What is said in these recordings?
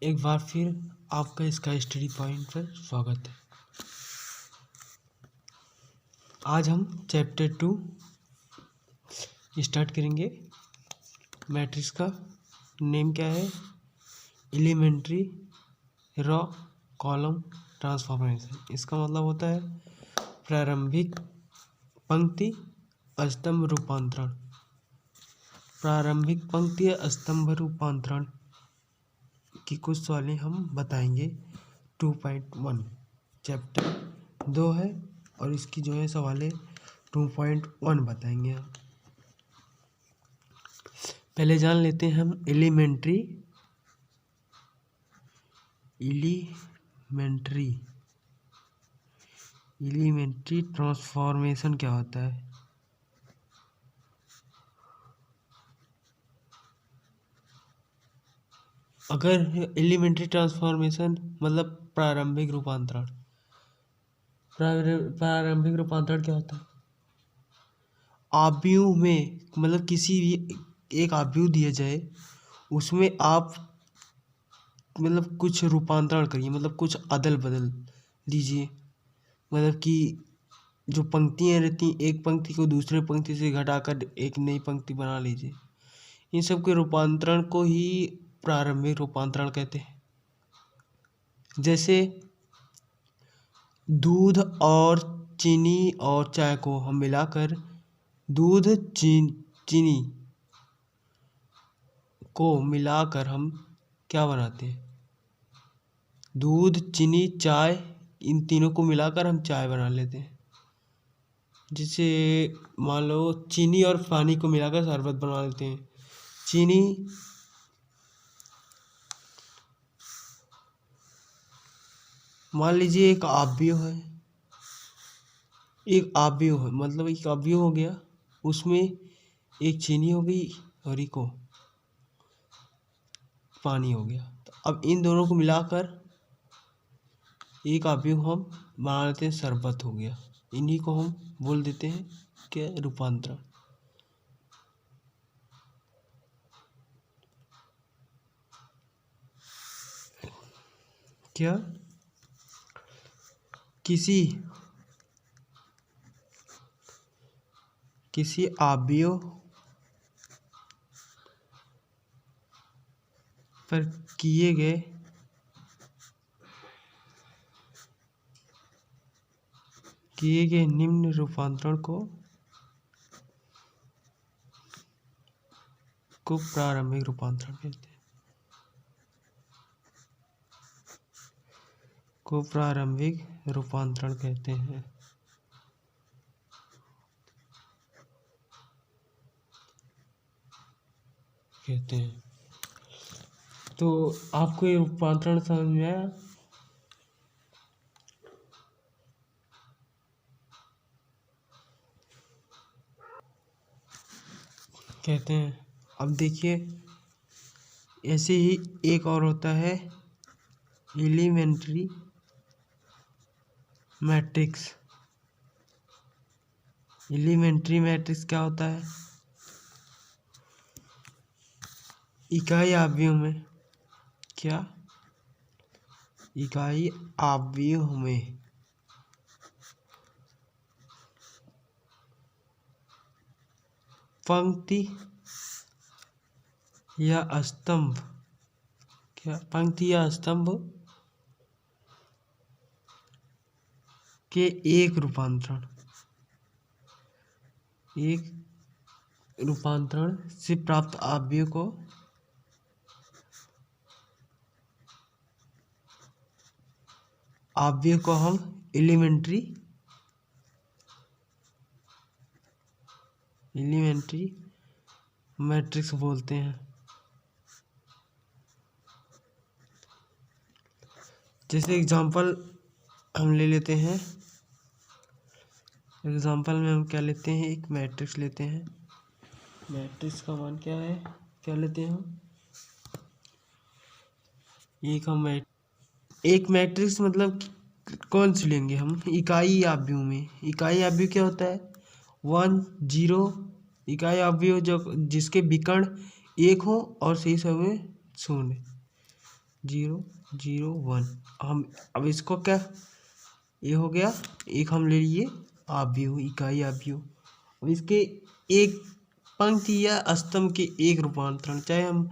एक बार फिर आपका इसका स्टडी पॉइंट पर स्वागत है। आज हम चैप्टर 2 स्टार्ट करेंगे। मैट्रिक्स का नेम क्या है? Elementary row column transformation. इसका मतलब होता है प्रारंभिक पंक्ति स्तंभ रूपांतरण। प्रारंभिक पंक्ति या स्तंभ रूपांतरण की कुछ सवालें हम बताएंगे। 2.1 चैप्टर 2 है और इसकी जो है सवालें 2.1 बताएंगे हम। पहले जान लेते हैं हम एलिमेंट्री ट्रांसफॉर्मेशन क्या होता है। अगर एलिमेंट्री ट्रांसफॉर्मेशन मतलब प्रारंभिक रूपांतरण, प्रारंभिक रूपांतरण क्या होता है? आव्यूह में मतलब किसी भी एक आव्यूह दिया जाए, उसमें आप मतलब कुछ रूपांतरण करिए, मतलब कुछ अदल बदल दीजिए। मतलब कि जो पंक्तियाँ रहती हैं, एक पंक्ति को दूसरे पंक्ति से घटाकर एक नई पंक्ति बना लीजिए। इन सब के रूपांतरण को ही प्रारंभिक रूपांतरण कहते हैं। जैसे दूध और चीनी और चाय को हम मिलाकर दूध चीनी को मिलाकर हम क्या बनाते हैं? दूध चीनी चाय, इन तीनों को मिलाकर हम चाय बना लेते हैं। जैसे मान लो चीनी और पानी को मिलाकर शरबत बना लेते हैं। चीनी मान लीजिए एक आव्यूह है, मतलब एक आव्यूह हो गया, उसमें एक चीनी हो गई और एक पानी हो गया। तो अब इन दोनों को मिलाकर एक आव्यूह हम बना लेते हैं, शरबत हो गया। इन्हीं को हम बोल देते हैं क्या? रूपांतरण। क्या किसी आव्यूह पर किए गए निम्न रूपांतरण को प्रारंभिक रूपांतरण कहते हैं। प्रारंभिक रूपांतरण कहते हैं। तो आपको ये रूपांतरण समझ में आया? कहते हैं। अब देखिए, ऐसे ही एक और होता है एलिमेंट्री मैट्रिक्स। एलिमेंट्री मैट्रिक्स क्या होता है? इकाई आव्यूह में क्या? इकाई आव्यूह में पंक्ति या स्तंभ के एक रूपांतरण से प्राप्त आव्यूह को हम एलिमेंट्री मैट्रिक्स बोलते हैं। जैसे एग्जांपल हम ले लेते हैं। एग्जांपल में हम क्या लेते हैं? एक मैट्रिक्स लेते हैं। मैट्रिक्स का मान क्या है? क्या लेते हैं हम? एक मैट्रिक्स मतलब कौन सी लेंगे हम? इकाई आव्यूह में। इकाई आव्यूह क्या होता है? 1 0 इकाई आव्यूह जो जिसके विकर्ण 1 हो और शेष समय 0। 0, 0, 1। हम अब इसको क्या, ये हो गया, एक हम ले लिए आव्यूह, इकाई आव्यूह। अब इसके एक पंक्ति या स्तंभ के एक रूपांतरण, चाहे हम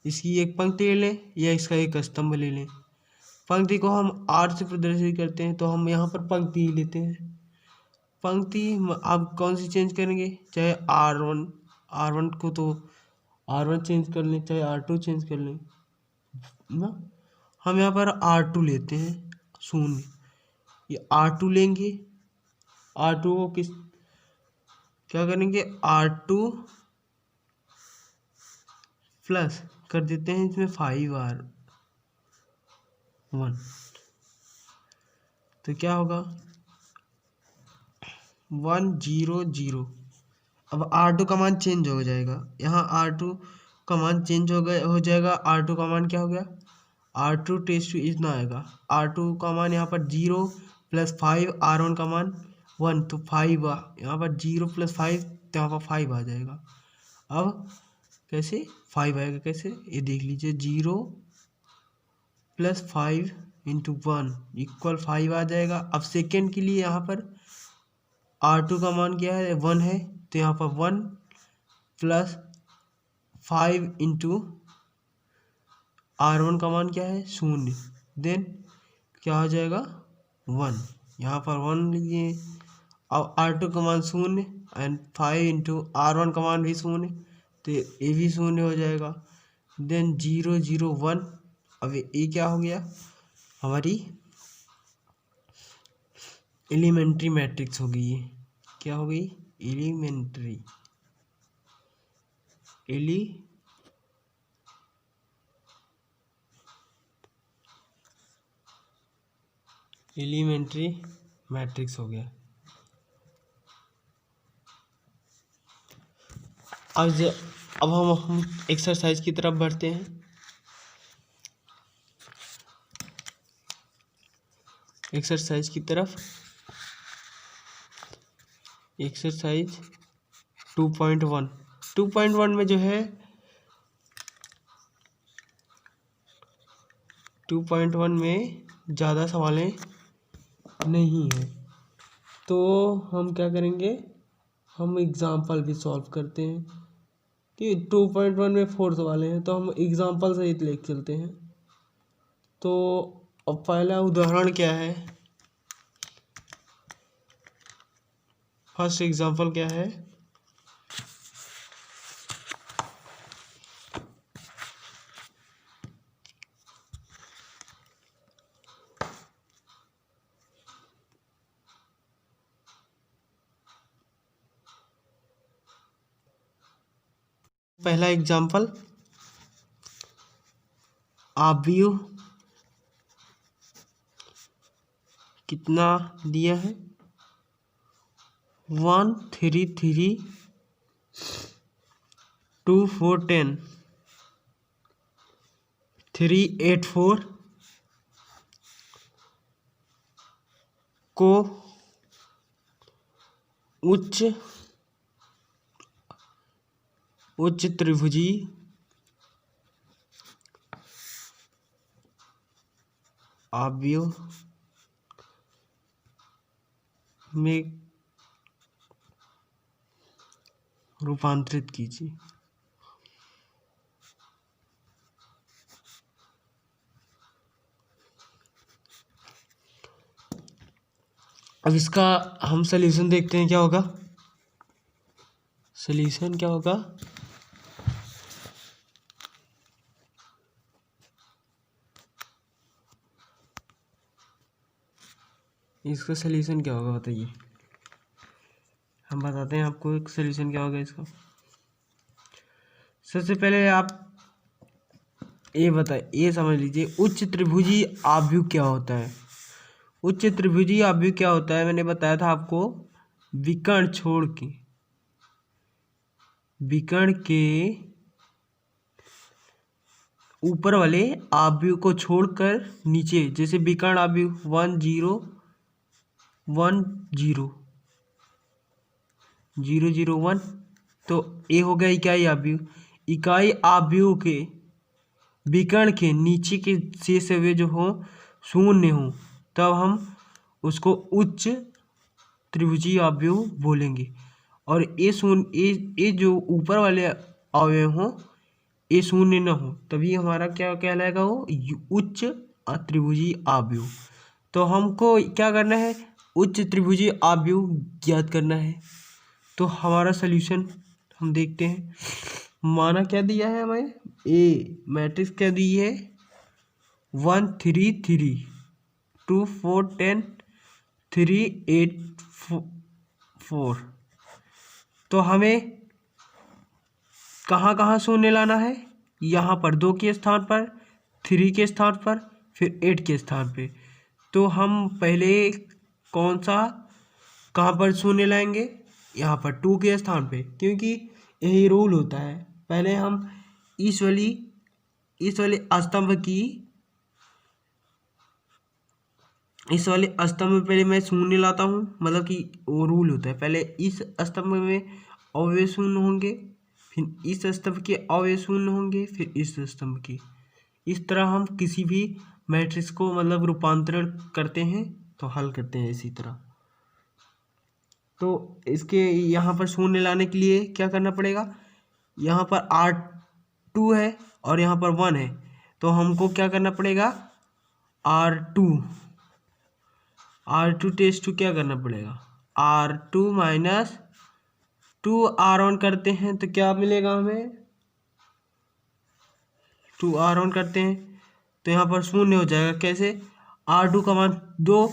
इसकी एक पंक्ति ले लें या इसका एक स्तंभ ले लें। पंक्ति को हम आर से प्रदर्शित करते हैं तो हम यहाँ पर पंक्ति ही लेते हैं। पंक्ति आप कौन सी चेंज करेंगे, चाहे R1 को तो R1 चेंज कर लें, चाहे R2 चेंज कर लें ना। हम यहाँ पर R2 लेते हैं, 0। ये R2 लेंगे, R2 को क्या करेंगे, R2 प्लस कर देते हैं इसमें 5R1, तो क्या होगा 1, 0, 0। अब R2 का मान चेंज हो जाएगा, यहाँ R2 का मान चेंज हो जाएगा। R2 का मान क्या हो गया, R2 टेस्ट टू इतना आएगा। R2 का मान यहाँ पर 0 + 5, R1 का मान 1, तो 5 यहाँ पर 0 + 5, तो यहाँ पर 5 आ जाएगा। अब कैसे 5 आएगा, कैसे, ये देख लीजिए, 0 + 5 × 1 = 5 आ जाएगा। अब सेकेंड के लिए यहाँ पर R2 का मान क्या है, 1 है, तो यहाँ पर 1 + 5 × R1 का मान क्या है, 0, देन क्या हो जाएगा 1, यहाँ पर 1 लीजिए। अब R2 का मान 0 एंड 5 × R1 का मान भी 0, तो ये भी 0 हो जाएगा। देन 0, 0, 1। अब ये क्या हो गया, हमारी एलिमेंट्री मैट्रिक्स हो गई है। क्या हो गई, एलिमेंट्री मैट्रिक्स हो गया। अब हम एक्सरसाइज की तरफ बढ़ते हैं। एक्सरसाइज 2.1। 2.1 में जो है 2.1 में ज़्यादा सवालें नहीं हैं, तो हम क्या करेंगे, हम एग्ज़ाम्पल भी सॉल्व करते हैं कि 2.1 में 4 सवालें हैं, तो हम एग्ज़ाम्पल सहित ले चलते हैं। तो अब पहला उदाहरण क्या है, फर्स्ट एग्जाम्पल क्या है, पहला एग्जाम्पल, आव्यूह कितना दिया है, 1, 3, 3, 2, 4, 10, 3, 8, 4 को उच्च त्रिभुजी आव्यूह में रूपांतरित कीजिए। अब इसका हम सॉल्यूशन देखते हैं, क्या होगा, सॉल्यूशन क्या होगा, इसका सॉल्यूशन क्या होगा बताइए, हम बताते हैं आपको एक सॉल्यूशन क्या होगा इसका। सबसे पहले आप ये समझ लीजिए, उच्च त्रिभुजी आव्यूह क्या होता है। उच्च त्रिभुजी आव्यूह क्या होता है, मैंने बताया था आपको, विकर्ण छोड़ के, विकर्ण के ऊपर वाले आव्यूह को छोड़कर नीचे, जैसे विकर्ण आव्यूह 1, 0, 1, 0, 0, 0, 1, तो ये हो गया इकाई आव्यूह। इकाई आव्यूह के विकर्ण के नीचे के शेष अवयव जो हो शून्य हो तब हम उसको उच्च त्रिभुजीय अवयव बोलेंगे। और ये जो ऊपर वाले अवयव हो ये शून्य न हो तभी हमारा क्या कहलाएगा, वो उच्च त्रिभुजीय अवयव। तो हमको क्या करना है, उच्च त्रिभुजीय अवयव ज्ञात करना है। तो हमारा सल्यूशन हम देखते हैं। माना क्या दिया है हमें, ए मैट्रिक्स क्या दी है, 1 3 3 2 4 10 3 8 4। तो हमें कहाँ कहाँ शून्य लाना है, यहाँ पर 2 के स्थान पर, 3 के स्थान पर, फिर 8 के स्थान पे। तो हम पहले कौन सा कहाँ पर शून्य लाएंगे, यहाँ पर 2 के स्थान पे, क्योंकि यही रूल होता है। पहले हम इस वाली स्तंभ में पहले मैं शून्य लाता हूँ, मतलब कि वो रूल होता है, पहले इस स्तंभ में अवयव शून्य होंगे, फिर इस स्तंभ के अवयव शून्य होंगे, फिर इस स्तंभ के। इस तरह हम किसी भी मैट्रिक्स को मतलब रूपांतरण करते हैं तो हल करते हैं इसी तरह। तो इसके यहाँ पर शून्य लाने के लिए क्या करना पड़ेगा, यहाँ पर R2 है और यहाँ पर 1 है, तो हमको क्या करना पड़ेगा, R2 टेस्ट टू क्या करना पड़ेगा, R2 माइनस 2R1 करते हैं तो क्या मिलेगा हमें, 2R1 करते हैं तो यहाँ पर शून्य हो जाएगा। कैसे, R2 का मान 2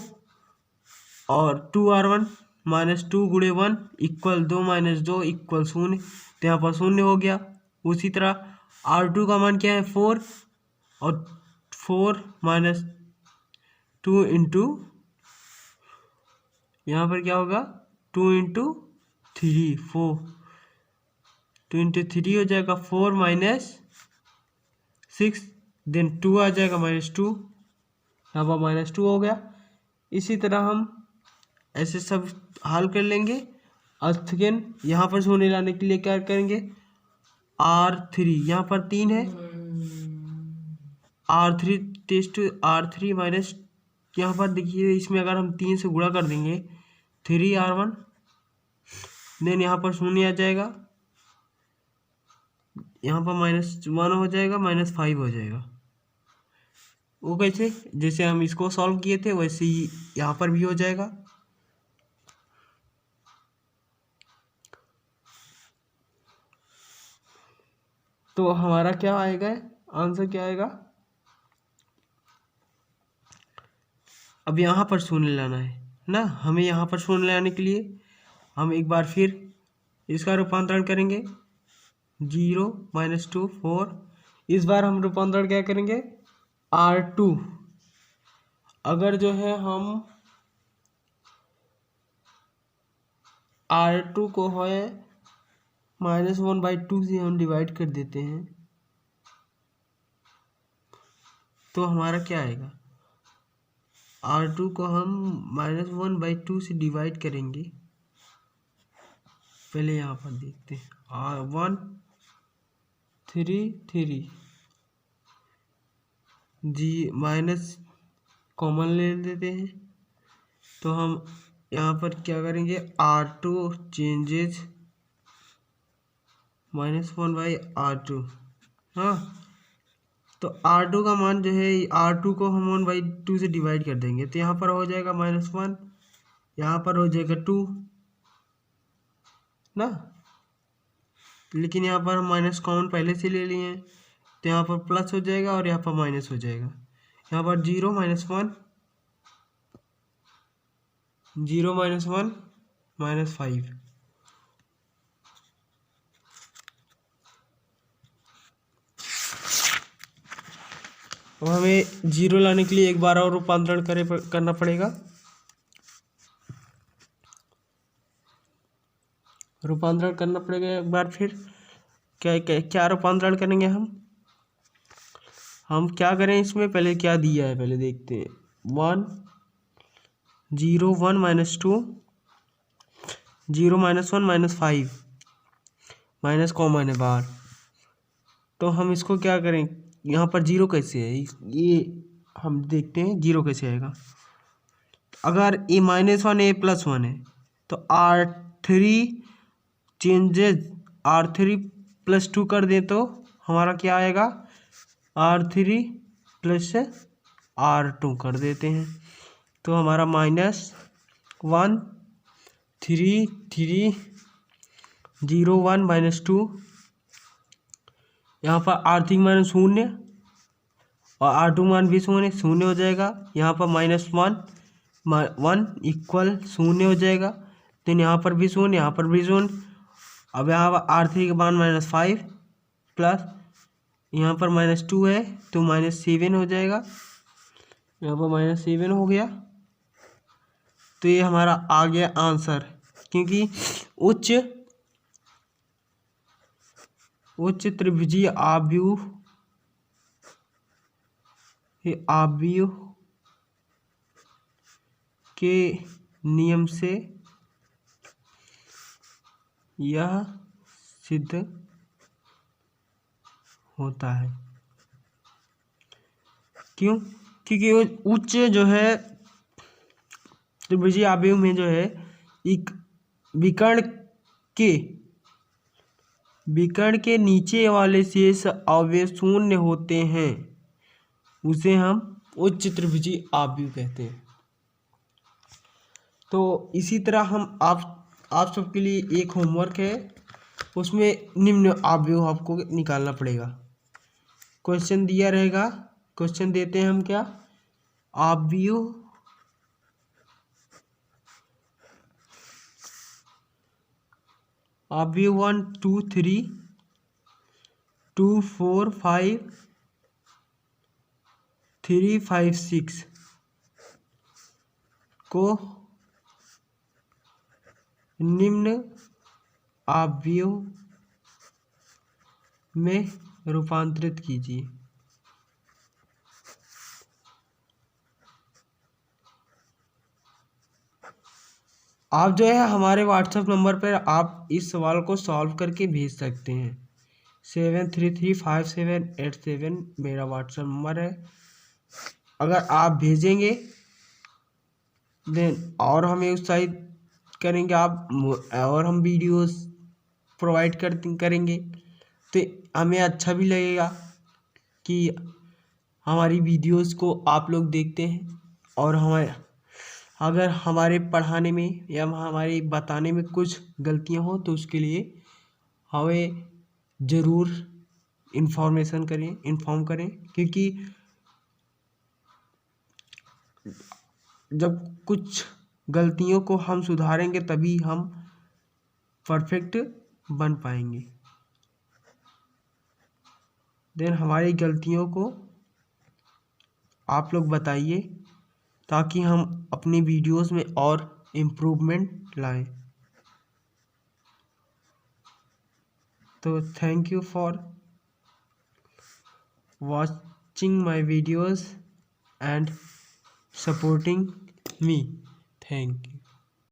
और 2R1 माइनस 2 गुणे 1 इक्वल 2 माइनस 2 इक्वल 0, तो यहाँ पर शून्य हो गया। उसी तरह R2 का मान क्या है, 4 और 4 माइनस 2 इंटू, यहाँ पर क्या होगा, 2 इंटू 3 4, 2 इंटू 3 हो जाएगा 4 माइनस 6, देन 2 आ जाएगा -2, यहाँ पर -2 हो गया। इसी तरह हम ऐसे सब हल कर लेंगे। सेकेंड यहाँ पर शून्य लाने के लिए क्या करेंगे, R3 यहाँ पर 3 है, R3 टेस्ट R3 माइनस, यहाँ पर देखिए इसमें अगर हम 3 से गुणा कर देंगे 3R1, देन यहाँ पर शून्य आ जाएगा, यहाँ पर -1 हो जाएगा, -5 हो जाएगा। वो कैसे, जैसे हम इसको सॉल्व किए थे वैसे ही यहाँ पर भी हो जाएगा। तो हमारा क्या आएगा, आंसर क्या आएगा, अब यहाँ पर शून्य लाना है ना हमें। यहाँ पर शून्य लाने के लिए हम एक बार फिर इसका रूपांतरण करेंगे, 0 -2 4। इस बार हम रूपांतरण क्या करेंगे, R2 अगर जो है हम R2 को है -1/2 से हम डिवाइड कर देते हैं तो हमारा क्या आएगा, R2 को हम -1/2 से डिवाइड करेंगे। पहले यहाँ पर देखते हैं, R1 3 3 जी माइनस कॉमन ले लेते हैं, तो हम यहाँ पर क्या करेंगे, R2 चेंजेज -1/R2। हाँ, तो R2 का मान जो है, R2 को हम 1/2 से डिवाइड कर देंगे तो यहाँ पर हो जाएगा -1, यहाँ पर हो जाएगा 2 ना, लेकिन यहाँ पर हम माइनस कॉमन पहले से ले लिए हैं तो यहाँ पर प्लस हो जाएगा और यहाँ पर माइनस हो जाएगा। यहाँ पर 0 -1 0 -1 -5। अब हमें 0 लाने के लिए एक बार और रूपांतरण करना पड़ेगा। रूपांतरण करना पड़ेगा एक बार फिर। क्या रूपांतरण करेंगे हम क्या करें, इसमें पहले क्या दिया है पहले देखते हैं। 1 0 1 -2 0 -1 -5 माइनस कॉमन है बाहर, तो हम इसको क्या करें, यहाँ पर जीरो कैसे है, ये हम देखते हैं जीरो कैसे आएगा। अगर a-1 a+1 है तो R3 चेंजेज R3 + 2 कर दे तो हमारा क्या आएगा, R3 + R2 कर देते हैं तो हमारा -1 3 3 0 1 -2। यहाँ पर R3 मान 0 और R2 मान भी 0 हो जाएगा। यहाँ पर -1 1 = 0 हो जाएगा। तो यहाँ पर भी 0, यहाँ पर भी 0। अब यहाँ पर R3 का मान -5 प्लस यहाँ पर -2 है तो -7 हो जाएगा। यहाँ पर -7 हो गया। तो ये हमारा आ गया आंसर, क्योंकि उच्च त्रिभुजीय आव्यूह के नियम से यह सिद्ध होता है। क्यों? क्योंकि उच्च जो है त्रिभुजीय आव्यूह में जो है एक विकर्ण के नीचे वाले शेष अवयव शून्य होते हैं, उसे हम उच्च त्रिभुजीय आव्यूह कहते हैं। तो इसी तरह हम आप सबके लिए एक होमवर्क है, उसमें निम्न आव्यूह आपको निकालना पड़ेगा। क्वेश्चन दिया रहेगा, क्वेश्चन देते हैं हम क्या, आव्यूह 1 2 3 2 4 5 3 5 6 को निम्न आव्यूह में रूपांतरित कीजिए। आप जो है हमारे व्हाट्सएप नंबर पर आप इस सवाल को सॉल्व करके भेज सकते हैं। 73357887 मेरा व्हाट्सएप नंबर है। अगर आप भेजेंगे देन और हमें उत्साहित करेंगे आप, और हम वीडियोस प्रोवाइड करेंगे तो हमें अच्छा भी लगेगा कि हमारी वीडियोस को आप लोग देखते हैं। और अगर हमारे पढ़ाने में या हमारे बताने में कुछ गलतियां हो तो उसके लिए हमें ज़रूर इन्फॉर्म करें, क्योंकि जब कुछ गलतियों को हम सुधारेंगे तभी हम परफेक्ट बन पाएंगे। देन हमारी गलतियों को आप लोग बताइए ताकि हम अपनी वीडियोस में और इम्प्रूवमेंट लाएं। तो thank you for watching my videos and supporting me. Thank you.